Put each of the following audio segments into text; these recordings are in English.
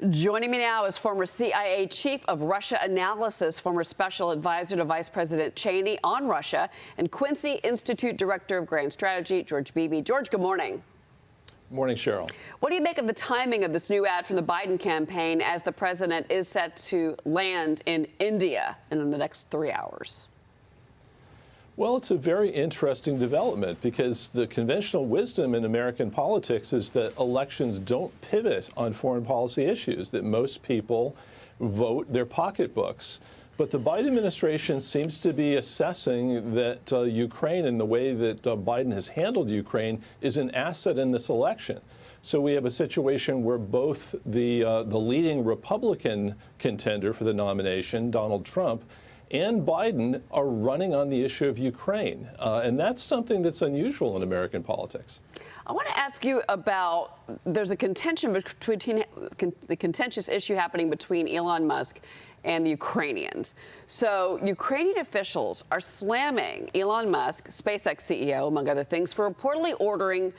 Joining me now is former CIA Chief of Russia Analysis, former Special Advisor to Vice President Cheney on Russia, and Quincy Institute Director of Grand Strategy, George Beebe. George, good morning. Morning, Cheryl. What do you make of the timing of this new ad from the Biden campaign as the president is set to land in India in the next 3 hours? Well, it's a very interesting development because the conventional wisdom in American politics is that elections don't pivot on foreign policy issues, that most people vote their pocketbooks. But the Biden administration seems to be assessing that Ukraine and the way that Biden has handled Ukraine is an asset in this election. So we have a situation where both the leading Republican contender for the nomination, Donald Trump, and Biden are running on the issue of Ukraine. And that's something that's unusual in American politics. I want to ask you about, there's a contention between the contentious issue happening between Elon Musk and the Ukrainians. So Ukrainian officials are slamming Elon Musk, SpaceX CEO, among other things, for reportedly ordering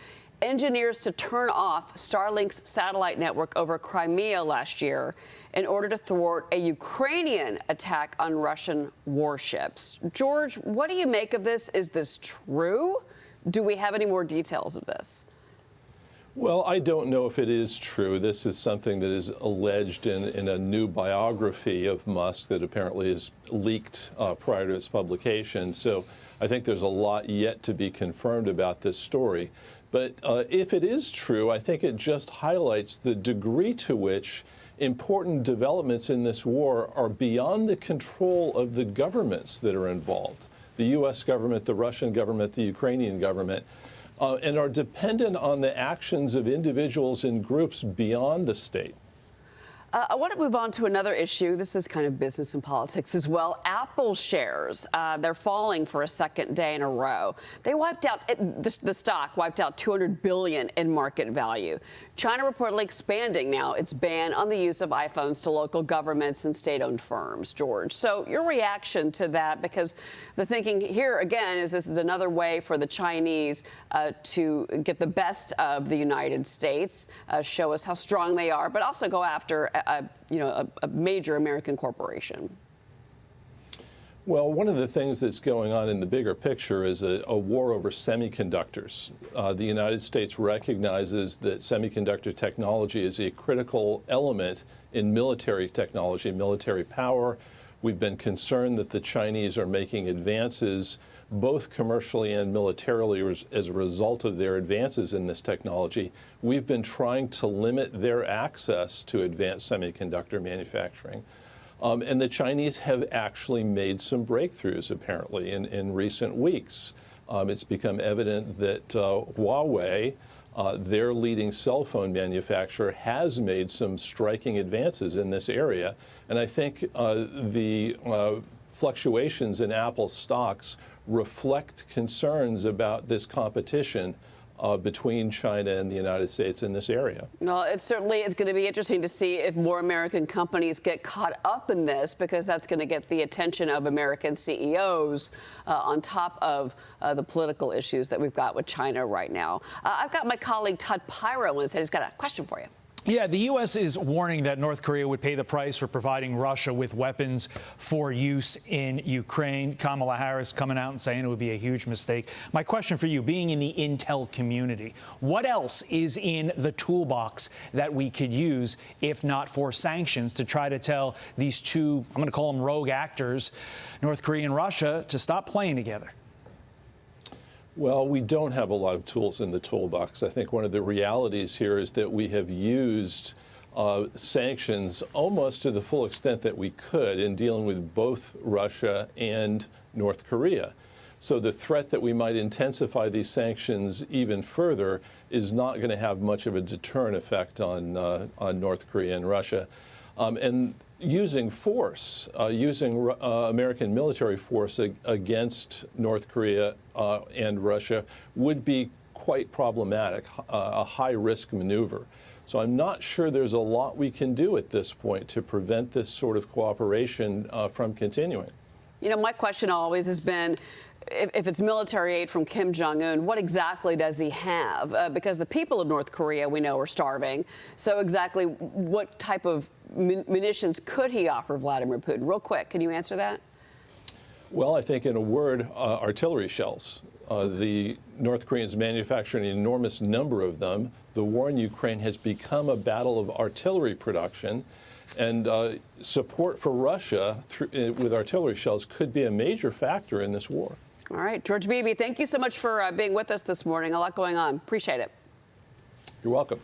engineers to turn off Starlink's satellite network over Crimea last year in order to thwart a Ukrainian attack on Russian warships. George, what do you make of this? Is this true? Do we have any more details of this? Well, I don't know if it is true. This is something that is alleged in a new biography of Musk that apparently is leaked prior to its publication. So I think there's a lot yet to be confirmed about this story. But if it is true, I think it just highlights the degree to which important developments in this war are beyond the control of the governments that are involved, the U.S. government, the Russian government, the Ukrainian government, and are dependent on the actions of individuals and groups beyond the state. I want to move on to another issue. This is kind of business and politics as well. Apple shares, they're falling for a second day in a row. They wiped out, the stock wiped out $200 billion in market value. China reportedly expanding now its ban on the use of iPhones to local governments and state-owned firms. George, so your reaction to that, because the thinking here again is this is another way for the Chinese to get the best of the United States, show us how strong they are, but also go after a major American corporation. Well, one of the things that's going on in the bigger picture is a war over semiconductors. The United States recognizes that semiconductor technology is a critical element in military technology, military power. We've been concerned that the Chinese are making advances both commercially and militarily as a result of their advances in this technology. We've been trying to limit their access to advanced semiconductor manufacturing. And the Chinese have actually made some breakthroughs, apparently, in recent weeks. It's become evident that Huawei, their leading cell phone manufacturer, has made some striking advances in this area. And I think the fluctuations in Apple stocks reflect concerns about this competition between China and the United States in this area. Well, it certainly is going to be interesting to see if more American companies get caught up in this, because that's going to get the attention of American CEOs on top of the political issues that we've got with China right now. I've got my colleague Todd Pyro on his head. He's got a question for you. Yeah, the U.S. is warning that North Korea would pay the price for providing Russia with weapons for use in Ukraine. Kamala Harris coming out and saying it would be a huge mistake. My question for you, being in the intel community, what else is in the toolbox that we could use, if not for sanctions, to try to tell these two, I'm going to call them rogue actors, North Korea and Russia, to stop playing together? Well, we don't have a lot of tools in the toolbox. I think one of the realities here is that we have used sanctions almost to the full extent that we could in dealing with both Russia and North Korea. So the threat that we might intensify these sanctions even further is not going to have much of a deterrent effect on North Korea and Russia. And using force, using American military force against North Korea and Russia would be quite problematic, a high-risk maneuver. So I'm not sure there's a lot we can do at this point to prevent this sort of cooperation from continuing. You know, my question always has been, if it's military aid from Kim Jong-un, what exactly does he have? Because the people of North Korea, we know, are starving. So exactly what type of munitions could he offer Vladimir Putin? Real quick, can you answer that? Well, I think in a word, artillery shells. The North Koreans manufacture an enormous number of them. The war in Ukraine has become a battle of artillery production, and support for Russia with artillery shells could be a major factor in this war. All right, George Beebe, thank you so much for being with us this morning. A lot going on. Appreciate it. You're welcome.